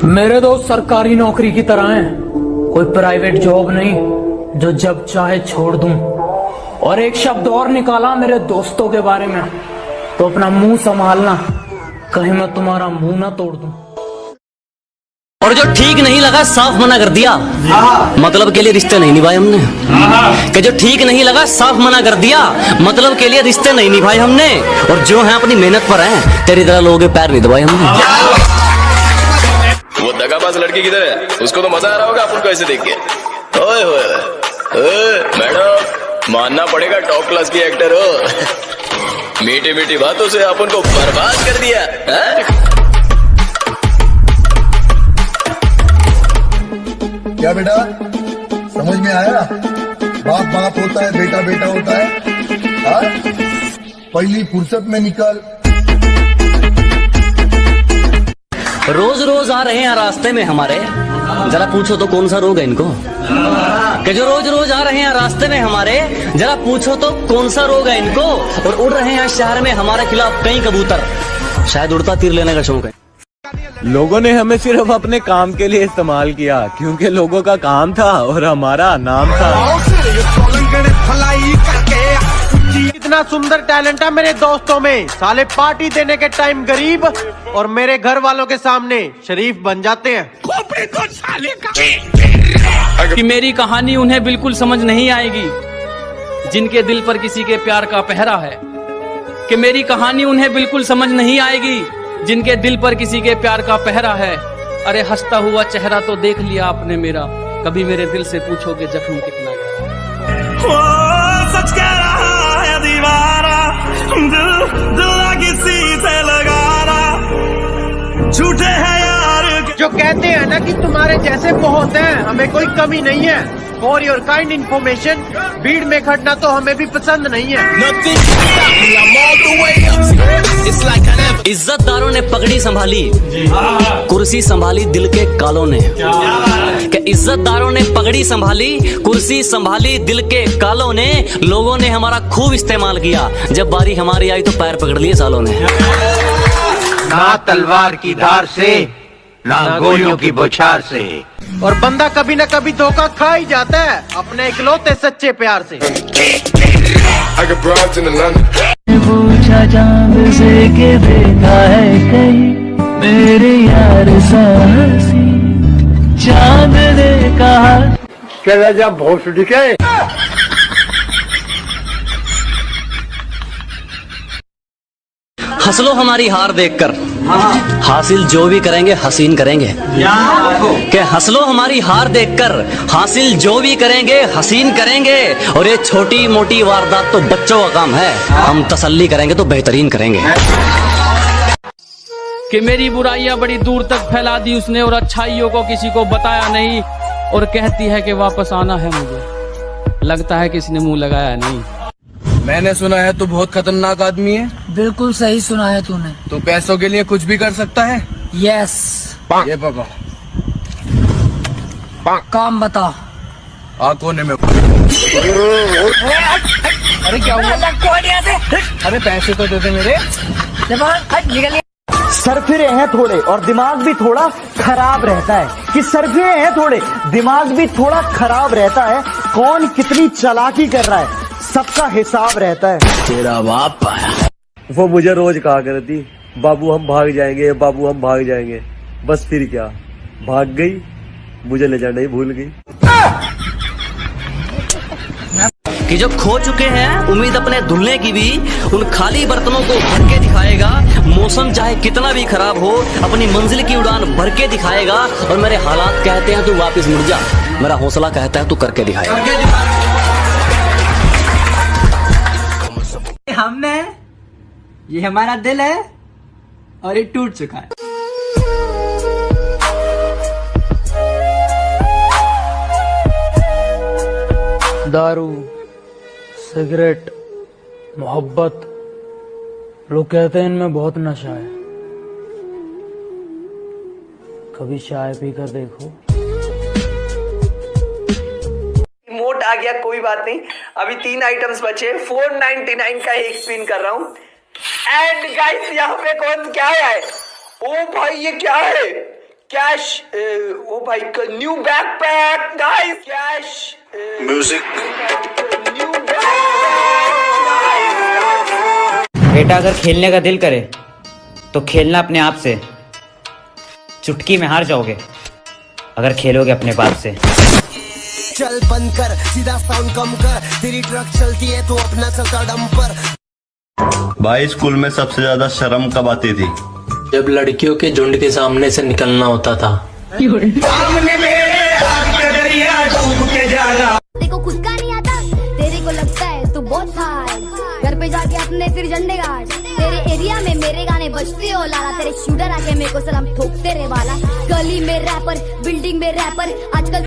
मेरे दोस्त सरकारी नौकरी की तरह हैं, कोई प्राइवेट जॉब नहीं जो जब चाहे छोड़ दूं। और एक शब्द और निकाला मेरे दोस्तों के बारे में तो अपना मुंह संभालना, कहीं मैं तुम्हारा मुंह ना तोड़ दूं। और जो ठीक नहीं लगा साफ मना कर दिया, मतलब के लिए रिश्ते नहीं निभाए हमने। कि जो ठीक नहीं लगा साफ मना कर दिया, मतलब के लिए रिश्ते नहीं निभाए हमने। और जो है अपनी मेहनत पर हैं, तेरी तरह लोगों के पैर नहीं दबाए हमने। वो दगाबाज लड़की किधर है? उसको तो मजा आ रहा होगा अपन को ऐसे देख के। ओए ओए मैडम, मानना पड़ेगा टॉप क्लास की एक्टर हो। मीठी मीठी बातों से अपन को बर्बाद कर दिया है? क्या बेटा समझ में आया? बाप बाप होता है, बेटा बेटा होता है। हाँ? पहली फुर्सत में निकल। रोज रोज आ रहे हैं रास्ते में हमारे, जरा पूछो तो कौन सा रोग है इनको। कि जो रोज रोज आ रहे हैं रास्ते में हमारे, जरा पूछो तो कौन सा रोग है इनको। और उड़ रहे हैं शहर में हमारे खिलाफ कई कबूतर, शायद उड़ता तीर लेने का शौक है। लोगों ने हमें सिर्फ अपने काम के लिए इस्तेमाल किया, क्योंकि लोगों का काम था और हमारा नाम था। इतना सुंदर टैलेंट है मेरे दोस्तों में, साले पार्टी देने के टाइम गरीब और मेरे घर वालों के सामने शरीफ बन जाते हैं। कि मेरी कहानी उन्हें बिल्कुल समझ नहीं आएगी जिनके दिल पर किसी के प्यार का पहरा है। कि मेरी कहानी उन्हें बिल्कुल समझ नहीं आएगी जिनके दिल पर किसी के प्यार का पहरा है। अरे हंसता हुआ चेहरा तो देख लिया आपने मेरा, कभी मेरे दिल से पूछोगे जख्म कितना गहरा। सच कह रहा है दीवारा, दिल किसी से लगा रहा, झूठे हैं यार। जो कहते हैं ना कि तुम्हारे जैसे बहुत हैं, हमें कोई कमी नहीं है। फॉर योर काइंड इन्फॉर्मेशन, भीड़ में खड़ना तो हमें भी पसंद नहीं है। इज्जतदारों ने पगड़ी संभाली, कुर्सी संभाली दिल के कालों ने। कि इज्जतदारों ने पगड़ी संभाली, कुर्सी संभाली दिल के कालों ने। लोगों ने हमारा खूब इस्तेमाल किया, जब बारी हमारी आई तो पैर पकड़ लिए सालों ने। ना तलवार की धार से, ना गोलियों की बौछार से। और बंदा कभी न कभी धोखा खा ही जाता है अपने इकलौते सच्चे प्यार से। पूछा चांद से के देखा है कहीं मेरे यार साहसी, चांद ने कहा चला जा भोसड़ी के। हंस लो हमारी हार देखकर, हासिल जो भी करेंगे हसीन करेंगे। कि हंस लो हमारी हार देखकर, हासिल जो भी करेंगे हसीन करेंगे। और ये छोटी मोटी वारदात तो बच्चों का काम है, हम तसल्ली करेंगे तो बेहतरीन करेंगे। कि मेरी बुराइयां बड़ी दूर तक फैला दी उसने और अच्छाइयों को किसी को बताया नहीं। और कहती है कि वापस आना है मुझे, लगता है किसी ने मुंह लगाया नहीं। मैंने सुना है तू बहुत खतरनाक आदमी है। बिल्कुल सही सुना है तूने। तू पैसों के लिए कुछ भी कर सकता है। यस। ये पकड़, काम बता। कोने में। अरे क्या हुआ? अरे पैसे तो दे दे मेरे। सरफिरे हैं थोड़े और दिमाग भी थोड़ा खराब रहता है। कि सरफिरे हैं थोड़े, दिमाग भी थोड़ा खराब रहता है। कौन कितनी चालाकी कर रहा है सबका हिसाब रहता है। तेरा बाप आया। वो मुझे रोज कहा करती, बाबू हम भाग जाएंगे, बाबू हम भाग जाएंगे। बस फिर क्या, भाग गई, मुझे ले जाना ही भूल गई। कि जो खो चुके हैं उम्मीद अपने धुलने की भी, उन खाली बर्तनों को भर के दिखाएगा। मौसम चाहे कितना भी खराब हो, अपनी मंजिल की उड़ान भर के दिखाएगा। और मेरे हालात कहते हैं तू वापस मुड़ जा, मेरा हौसला कहता है तू करके दिखाएगा। हम हैं, ये हमारा दिल है और ये टूट चुका है। दारू, सिगरेट, मोहब्बत, लोग कहते हैं इनमें बहुत नशा है। कभी चाय पीकर देखो। रिमोट आ गया, कोई बात नहीं। अभी 3 आइटम्स बचे, 499 का एक स्पिन कर रहा हूँ। एंड गाइस यहाँ पे कौन क्या है? ओ भाई ये क्या है? कैश, ओ भाई new backpack guys, cash music, new बेटा अगर खेलने का दिल करे तो खेलना अपने आप से, चुटकी में हार जाओगे अगर खेलोगे अपने बाप से। चल बंद कर, सीधा साउंड कम कर, तेरी ट्रक चलती है तो अपना चलता डंपर। भाई स्कूल में सबसे ज्यादा शर्म कब आती थी? जब लड़कियों के झुंड के सामने से निकलना होता था। देखो खुद का नहीं आता, तेरे को लगता है तू बहुत हार्ड, घर पे जाके अपने फिर झंडे गाड़। तेरे एरिया में मेरे गाने बजते हो लाला, तेरे शूटर आके मेरे को सलाम ठोकते रे वाला। गली में रैपर, बिल्डिंग में रैपर, आजकल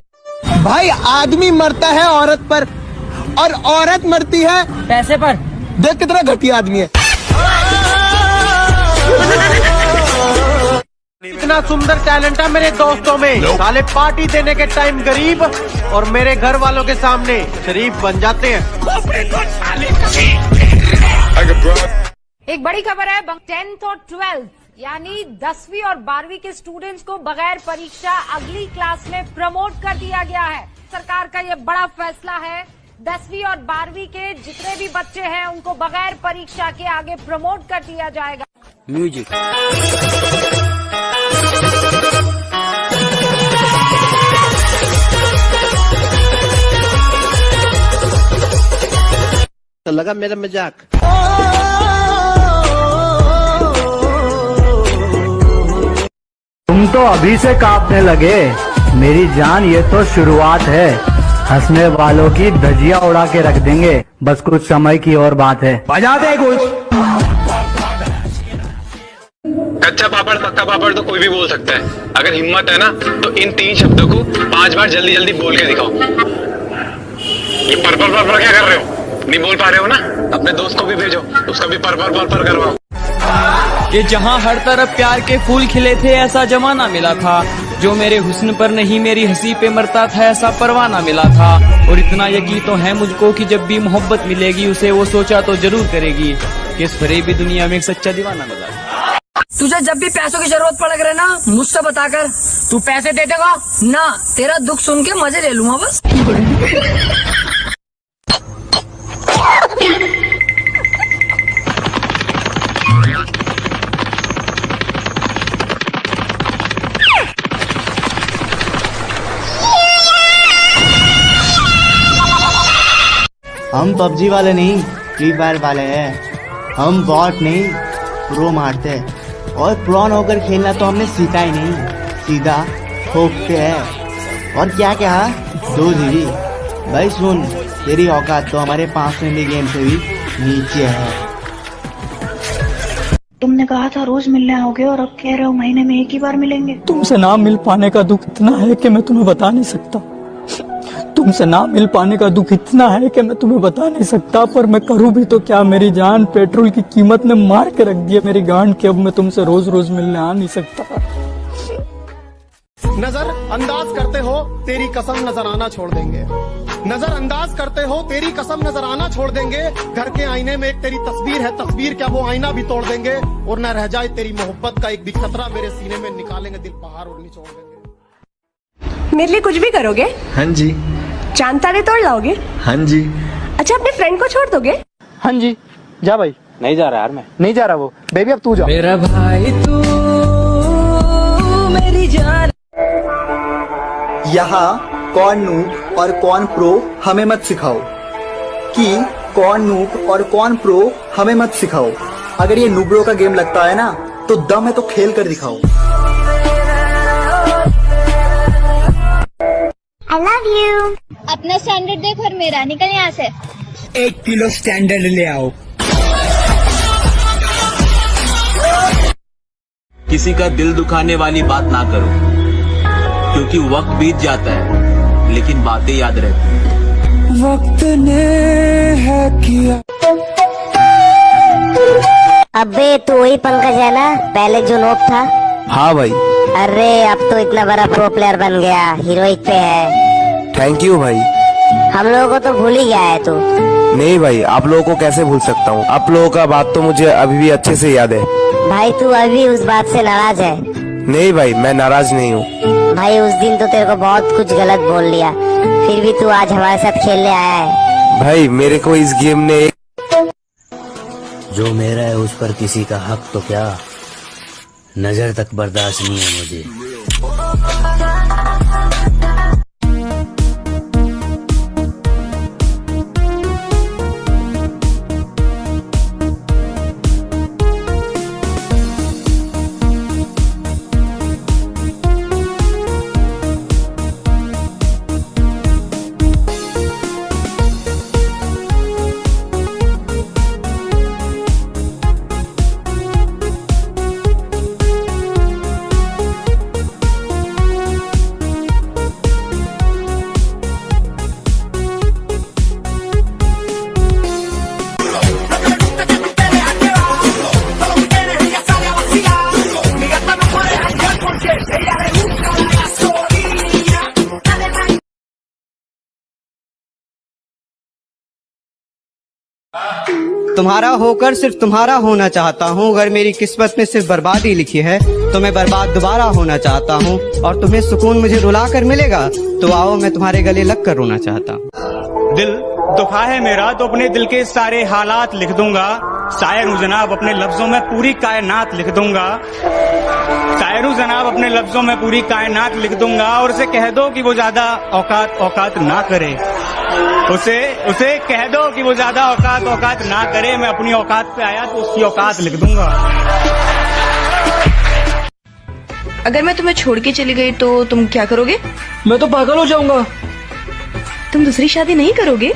भाई आदमी मरता है औरत पर और औरत मरती है पैसे पर। देख कितना घटिया आदमी है। इतना सुंदर टैलेंट है मेरे दोस्तों में, साले पार्टी देने के टाइम गरीब और मेरे घर वालों के सामने शरीफ बन जाते हैं। एक बड़ी खबर है, 10th और 12th यानी 10वीं और 12वीं के स्टूडेंट्स को बगैर परीक्षा अगली क्लास में प्रमोट कर दिया गया है। सरकार का ये बड़ा फैसला है, 10वीं और 12वीं के जितने भी बच्चे हैं उनको बगैर परीक्षा के आगे प्रमोट कर दिया जाएगा। म्यूजिक। तो लगा मेरा मजाक। तुम तो अभी से कांपने लगे, मेरी जान ये तो शुरुआत है। हंसने वालों की धजिया उड़ा के रख देंगे, बस कुछ समय की और बात है। बजा दे कुछ। कच्चा पापड़ पक्का पापड़ तो कोई भी बोल सकता है, अगर हिम्मत है ना तो इन 3 शब्दों को 5 बार जल्दी जल्दी बोल के दिखाओ। ये पर्पल पर्पल क्या कर रहे हो? नहीं बोल पा रहे हो ना? अपने दोस्त को भी भेजो, उसका भी पर्पल पर्पल करवाओ। कि जहाँ हर तरफ प्यार के फूल खिले थे ऐसा जमाना मिला था, जो मेरे हुस्न पर नहीं मेरी हंसी पे मरता था ऐसा परवाना मिला था। और इतना यकीन तो है मुझको कि जब भी मोहब्बत मिलेगी उसे वो सोचा तो जरूर करेगी कि इस फरेबी दुनिया में एक सच्चा दीवाना मिला। तुझे जब भी पैसों की जरूरत पड़ रही ना, मुझसे बताकर, तू पैसे दे देगा ना, तेरा दुख सुन के मजे ले लूंगा बस। हम पबजी वाले नहीं, फ्री फायर वाले हैं। हम बॉट नहीं, प्रो मारते हैं। और प्रॉन होकर खेलना तो हमने सीखा ही नहीं, सीधा ठोकते हैं। और क्या क्या 2 जीबी। भाई सुन, तेरी औकात तो हमारे 5 मिनट गेम से भी नीचे है। तुमने कहा था रोज मिलने आओगे और अब कह रहे हो महीने में 1 ही बार मिलेंगे। तुमसे ना मिल पाने का दुख इतना है कि मैं तुम्हें बता नहीं सकता। तुमसे ना मिल पाने का दुख इतना है कि मैं तुम्हें बता नहीं सकता, पर मैं करूँ भी तो क्या। मेरी जान पेट्रोल की कीमत ने मार के रख दिया मेरी गांड के, अब मैं तुमसे रोज रोज मिलने आ नहीं सकता। नजर अंदाज करते हो तेरी कसम नजर आना छोड़ देंगे। नजर अंदाज करते हो तेरी कसम नजर आना छोड़ देंगे। घर के आईने में एक तेरी तस्वीर है, तस्वीर क्या वो आईना भी तोड़ देंगे। और न रह जाए तेरी मोहब्बत का एक भी कतरा मेरे सीने में, निकालेंगे दिल पहाड़ और निचोड़ देंगे। मेरे लिए कुछ भी करोगे? हाँ जी। चांद तारे तोड़ लाओगे? हाँ जी। अच्छा अपने फ्रेंड को छोड़ दोगे? हाँ जी। जा भाई। नहीं जा रहा यार, मैं नहीं जा रहा वो। बेबी अब तू जा। मेरा भाई तू मेरी जान। यहाँ कौन नूब और कौन प्रो हमें मत सिखाओ, कि कौन नूब और कौन प्रो हमें मत सिखाओ। अगर ये नूबरों का गेम लगता है ना तो दम है तो खेल कर दिखाओ। I love you। अपना स्टैंडर्ड देख और मेरा, निकल यहाँ से। 1 किलो स्टैंडर्ड ले आओ। किसी का दिल दुखाने वाली बात ना करो, क्योंकि वक्त बीत जाता है लेकिन बातें याद रहती। वक्त ने है किया। अबे तू वही पंकज है ना, पहले जो नोब था? हाँ भाई। अरे अब तो इतना बड़ा प्रो प्लेयर बन गया, हीरोइक पे है। थैंक यू भाई। हम लोगों को तो भूल ही गया है तू। नहीं भाई, आप लोगों को कैसे भूल सकता हूँ। आप लोगों का बात तो मुझे अभी भी अच्छे से याद है। भाई तू अभी उस बात से नाराज है। नहीं भाई, मैं नाराज नहीं हूँ। भाई उस दिन तो तेरे को बहुत कुछ गलत बोल लिया, फिर भी तू आज हमारे साथ खेलने आया है। भाई मेरे को इस गेम ने जो मेरा है उस पर किसी का हक तो क्या, नजर तक बर्दाश्त नहीं है मुझे। तुम्हारा होकर सिर्फ तुम्हारा होना चाहता हूँ। अगर मेरी किस्मत में सिर्फ बर्बादी लिखी है तो मैं बर्बाद दोबारा होना चाहता हूँ। और तुम्हें सुकून मुझे रुला कर मिलेगा तो आओ मैं तुम्हारे गले लग कर रोना चाहता हूँ। दिल दुखा है मेरा तो अपने दिल के सारे हालात लिख दूंगा। शायर हूँ जनाब, अपने लफ्जों में पूरी कायनात लिख दूंगा। शायर हूँ जनाब, अपने लफ्जों में पूरी कायनात लिख दूंगा। और उसे कह दो कि वो ज्यादा औकात ना करे। उसे कह दो कि वो ज्यादा औकात ना करे। मैं अपनी औकात पे आया तो उसकी औकात लिख दूंगा। अगर मैं तुम्हें छोड़ के चली गई तो तुम क्या करोगे? मैं तो पागल हो जाऊंगा। तुम दूसरी शादी नहीं करोगे?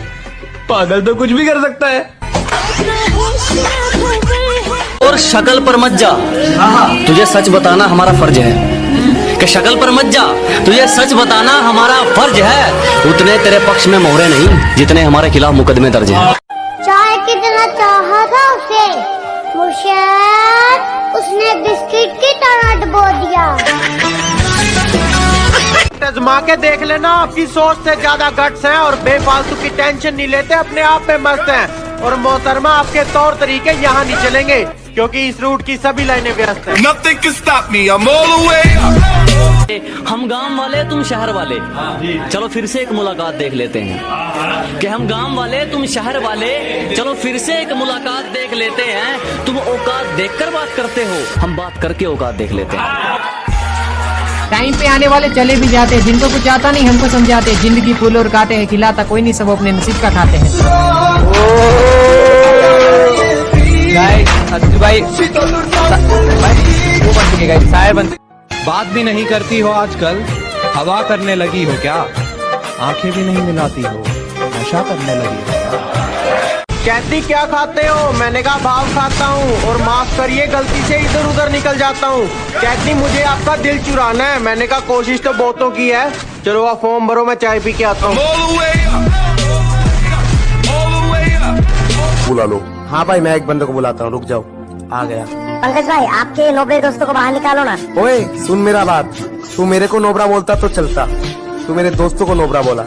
पागल तो कुछ भी कर सकता है। और शक्ल पर मत जा, तुझे सच बताना हमारा फर्ज है। कि शक्ल पर मत जा, तुझे सच बताना हमारा फर्ज है। उतने तेरे पक्ष में मोहरे नहीं जितने हमारे खिलाफ मुकदमे दर्ज हैं। चाय कितना चाहा था उसे मुर्शिद, उसने बिस्किट की तरह डुबो दिया। आजमा के देख लेना, आपकी सोच से ज्यादा गट्स हैं और बेफालतू की टेंशन नहीं लेते, अपने आप में मस्त हैं। और मोहतरमा आपके तौर तरीके यहाँ नहीं चलेंगे क्योंकि इस रूट की सभी लाइनें व्यस्त हैं। Nothing can stop me, I'm all the way up. हम गांव वाले तुम शहर वाले, चलो फिर से एक मुलाकात देख लेते हैं। कि हम गांव वाले तुम शहर वाले, चलो फिर से एक मुलाकात देख लेते हैं। तुम औकात देखकर बात करते हो, हम बात करके औकात देख लेते हैं। टाइम पे आने वाले चले भी जाते हैं, जिनको कुछ आता नहीं हमको समझाते। जिंदगी फूल और काटे हैं, खिलाता कोई नहीं, सब अपने नसीब का खाते हैं। बात भी नहीं करती हो आजकल, हवा करने लगी हो क्या? आंखें भी नहीं मिलाती हो, नशा करने लगी हो क्या? कहती क्या खाते हो? मैंने कहा भाव खाता हूँ और माफ करिए गलती से इधर उधर निकल जाता हूँ। कहती मुझे आपका दिल चुराना है। मैंने कहा कोशिश तो बहुतों की है, चलो आप फॉर्म भरो, मैं चाय पी के आता हूँ। बुला लो। हाँ भाई, मैं एक बंदे को बुलाता हूँ, रुक जाओ, आ गया। पंकज भाई, आपके नोबड़े दोस्तों को बाहर निकालो ना। ओए सुन मेरा बात, तू मेरे को नोबरा बोलता तो चलता, तू मेरे दोस्तों को नोबरा बोला।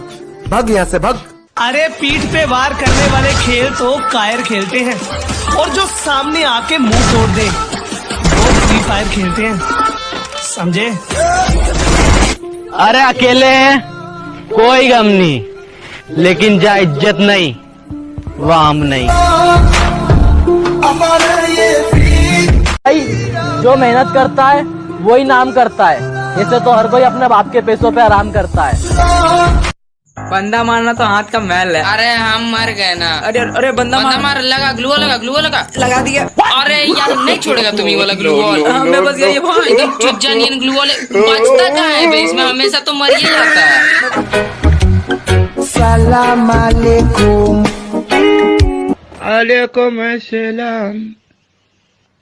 भाग यहाँ से, भाग। अरे पीठ पे वार करने वाले खेल तो कायर खेलते हैं और जो सामने आके मुंह तोड़ दे वो फ्री फायर खेलते हैं, समझे? अरे अकेले हैं कोई गम नहीं, लेकिन जा इज्जत नहीं वह हम नहीं। भाई जो मेहनत करता है वही नाम करता है। ऐसे तो हर कोई अपने बाप के पैसों पे आराम करता है। बंदा मारना तो हाथ का मैल है। अरे हम मर गए ना। अरे बंदा मार लगा, ग्लू लगा दिया। अरे यार नहीं छोड़ेगा तुम ये वाला ग्लू वॉल। हमें बस ये एकदम चुज्जानियन ग्लू वॉल बचता कहाँ है भाई, इसमें हमेशा तो मर ही जाता है। सलाम अलैकुम। अलैकुम अस्सलाम।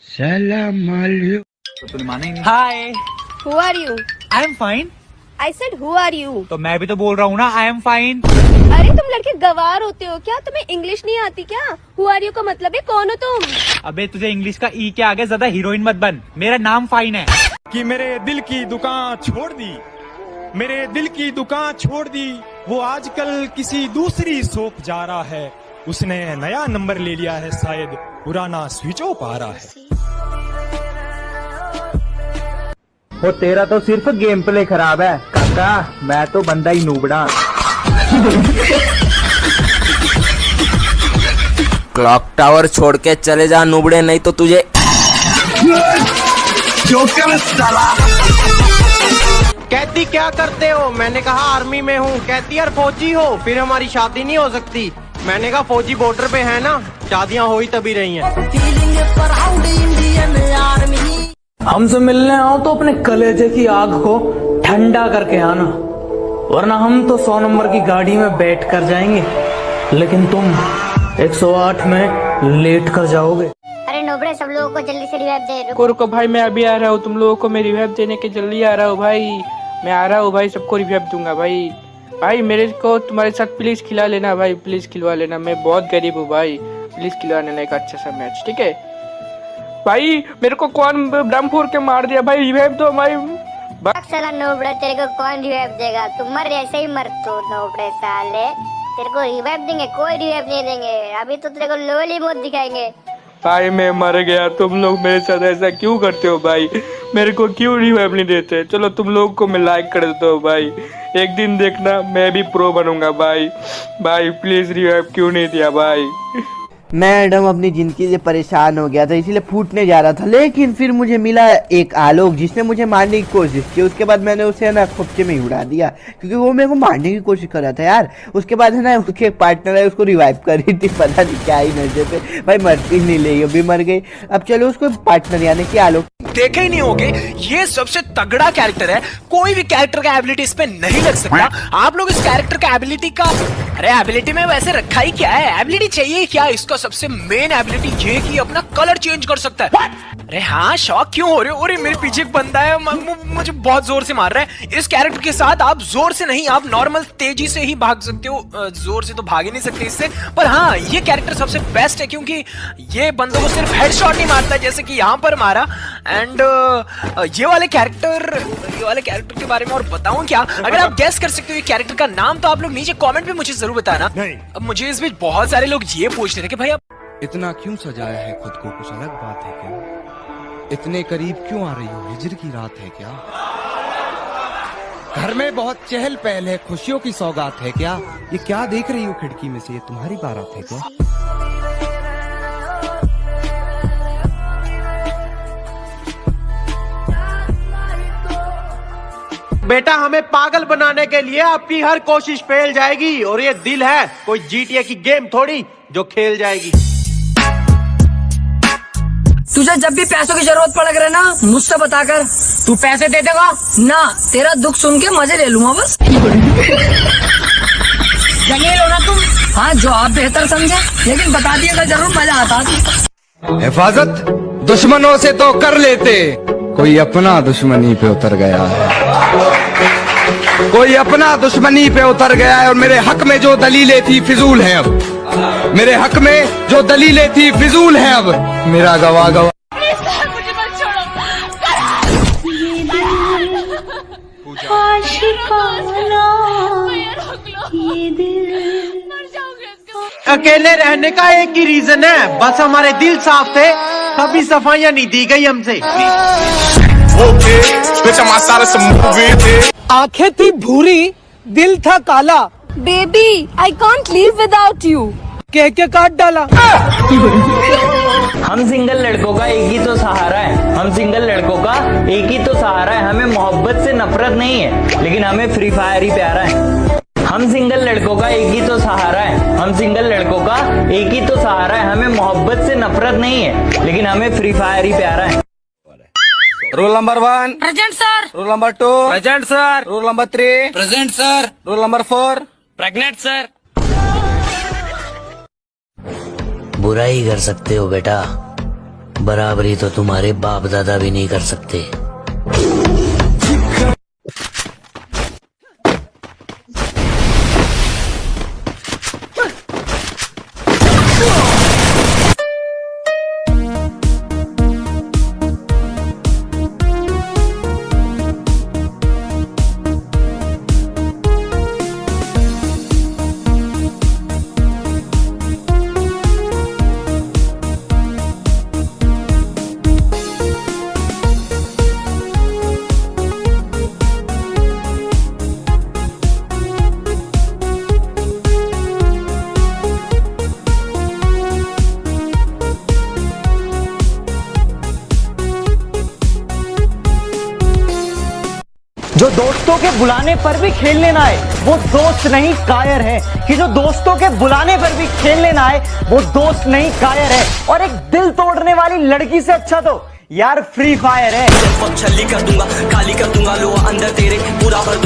सलाम अलैकुम। Hi, who are you? I am fine. I said who are you? तो मैं भी तो बोल रहा हूँ ना, आई एम फाइन। अरे तुम लड़के गवार होते हो क्या? तुम्हें इंग्लिश नहीं आती क्या? हु आर यू का मतलब है कौन हो तुम? अबे तुझे इंग्लिश का ई के आगे ज्यादा हीरोइन मत बन, मेरा नाम फाइन है। कि मेरे दिल की दुकान छोड़ दी, मेरे दिल की दुकान छोड़ दी, वो आजकल किसी दूसरी शॉप जा रहा है। उसने नया नंबर ले लिया है, शायद पुराना स्विच ऑफ आ रहा है। वो तेरा तो सिर्फ गेम प्ले खराब है काका, मैं तो बंदा ही नूबड़ा। क्लॉक टावर छोड़ के चले जा नुबड़े, नहीं तो तुझे कहती क्या करते हो? मैंने कहा आर्मी में हूँ। कहती यार फौजी हो, फिर हमारी शादी नहीं हो सकती। मैंने कहा फौजी बॉर्डर पे है ना, शादियाँ हो ही तभी रही हैं। हमसे मिलने आओ तो अपने कलेजे की आग को ठंडा करके आना, वरना हम तो 100 नंबर की गाड़ी में बैठ कर जाएंगे, लेकिन तुम 108 में लेट कर जाओगे। अरे नोबड़े, सब लोगों को जल्दी से रिवाइव दे। रुको भाई, मैं अभी आ रहा हूँ, तुम लोगों को मैं रिवाइव देने के जल्दी आ रहा हूँ भाई। मैं आ रहा हूँ भाई, सबको रिवाइव दूंगा भाई। भाई मेरे को तुम्हारे साथ प्लीज खिला लेना भाई, प्लीज खिलवा लेना, मैं बहुत गरीब हूँ भाई, प्लीज खिलवा लेना एक अच्छा सा मैच, ठीक है भाई। मेरे को कौन बम फोड़ के मार दिया भाई, रिवाइव दो भाई। साला नोबड़ा, तेरे को कौन रिवाइव देगा? तुम मर ऐसे ही मर तो नोबड़े साले, तेरे को रिवाइव देंगे? कोई रिवाइव नहीं देंगे, अभी तो तेरे को लोली मौत दिखाएंगे। भाई मैं मर गया, तुम लोग मेरे साथ ऐसा क्यों करते हो भाई? मेरे को क्यों रिवाइव नहीं देते? चलो तुम लोग को मैं लाइक कर देता हूँ भाई, एक दिन देखना मैं भी प्रो बनूंगा भाई। भाई प्लीज रिवाइव क्यों नहीं दिया भाई? मैडम अपनी जिंदगी से परेशान हो गया था, इसीलिए फूटने जा रहा था, लेकिन फिर मुझे मिला एक आलोक जिसने मुझे मारने की कोशिश की। उसके बाद मैंने उसे ना खोपचे में ही उड़ा दिया, क्योंकि वो मेरे को मारने की कोशिश कर रहा था यार। उसके बाद है ना उसके एक पार्टनर है, उसको रिवाइव कर रही थी, पता नहीं क्या ही नशे पे भाई, मरती नहीं ले अभी मर गई। अब चलो उसको पार्टनर यानी कि आलोक देखे ही नहीं होगे, ये सबसे तगड़ा कैरेक्टर है, कोई भी कैरेक्टर का एबिलिटी इस पे नहीं लग सकता। आप लोग इस कैरेक्टर का एबिलिटी का, अरे एबिलिटी में वैसे रखा ही क्या है, एबिलिटी चाहिए क्या? इसका सबसे मेन एबिलिटी ये कि अपना कलर चेंज कर सकता है। अरे हाँ, शॉक क्यों हो रहे हो? अरे मेरे पीछे एक बंदा है, मुझे बहुत जोर से मार रहा है। इस कैरेक्टर के साथ आप जोर से नहीं, आप नॉर्मल तेजी से ही भाग सकते हो, जोर से तो भाग ही नहीं सकते इससे। पर हाँ, ये कैरेक्टर सबसे बेस्ट है, क्योंकि ये बंदों को सिर्फ हेडशॉट नहीं मारता जैसे कि यहाँ पर मारा। एंड ये वाले कैरेक्टर के बारे में और बताऊं क्या? अगर आप गेस कर सकते हो ये कैरेक्टर का नाम, तो आप लोग नीचे कमेंट में मुझे जरूर बताना। अब मुझे इस बीच बहुत सारे लोग ये पूछ रहे थे कि भाई आप इतना क्यों सजाया है खुद को, कुछ अलग बात है क्या? इतने करीब क्यों आ रही हो, हिजर की रात है क्या? घर में बहुत चहल पहल है, खुशियों की सौगात है क्या? ये क्या देख रही हो खिड़की में से, ये तुम्हारी बारात है क्या? बेटा, हमें पागल बनाने के लिए आपकी हर कोशिश फेल जाएगी, और ये दिल है कोई GTA की गेम थोड़ी जो खेल जाएगी। तुझे जब भी पैसों की जरूरत पड़ रही ना, मुझसे बताकर। तू पैसे दे देगा ना, तेरा दुख सुन के मजे ले लूंगा बस। जंगली लो ना तुम, हाँ जो आप बेहतर समझे, लेकिन बता दिएगा जरूर, मजा आता। हिफाजत दुश्मनों से तो कर लेते, कोई अपना दुश्मनी पे उतर गया है, कोई अपना दुश्मनी पे उतर गया है। और मेरे हक में जो दलीलें थी फिजूल है अब, मेरे हक में जो दलीलें थी फिजूल है अब। मेरा गवाह गवाह अकेले रहने का एक ही रीजन है, बस हमारे दिल साफ थे, कभी सफाइयां नहीं दी गई हमसे। आंखें थी भूरी, दिल था काला, baby I can't live without you, कह के काट डाला। हम सिंगल लड़कों का एक ही तो सहारा है, हम सिंगल लड़कों का एक ही तो सहारा है। हमें मोहब्बत से नफरत नहीं है, लेकिन हमें फ्री फायर ही प्यारा है। हम सिंगल लड़कों का एक ही तो सहारा है, हम सिंगल लड़कों का एक ही तो सहारा है। हमें मोहब्बत से नफरत नहीं है, लेकिन हमें फ्री फायर ही प्यारा है। Roll number 1 present sir. Roll number 2 present sir. Roll number 3 present sir. Roll number 4 pregnant sir. बुराई कर सकते हो बेटा, बराबरी तो तुम्हारे बाप दादा भी नहीं कर सकते। जो दोस्तों के बुलाने पर भी खेलने ना आए वो दोस्त नहीं कायर है, कि जो दोस्तों के बुलाने पर भी खेलने ना आए वो दोस्त नहीं कायर है। और एक दिल तोड़ने वाली लड़की से अच्छा तो यार फ्री फायर है। छल्ली कर दूंगा, खाली कर दूंगा लो अंदर तेरे पूरा भर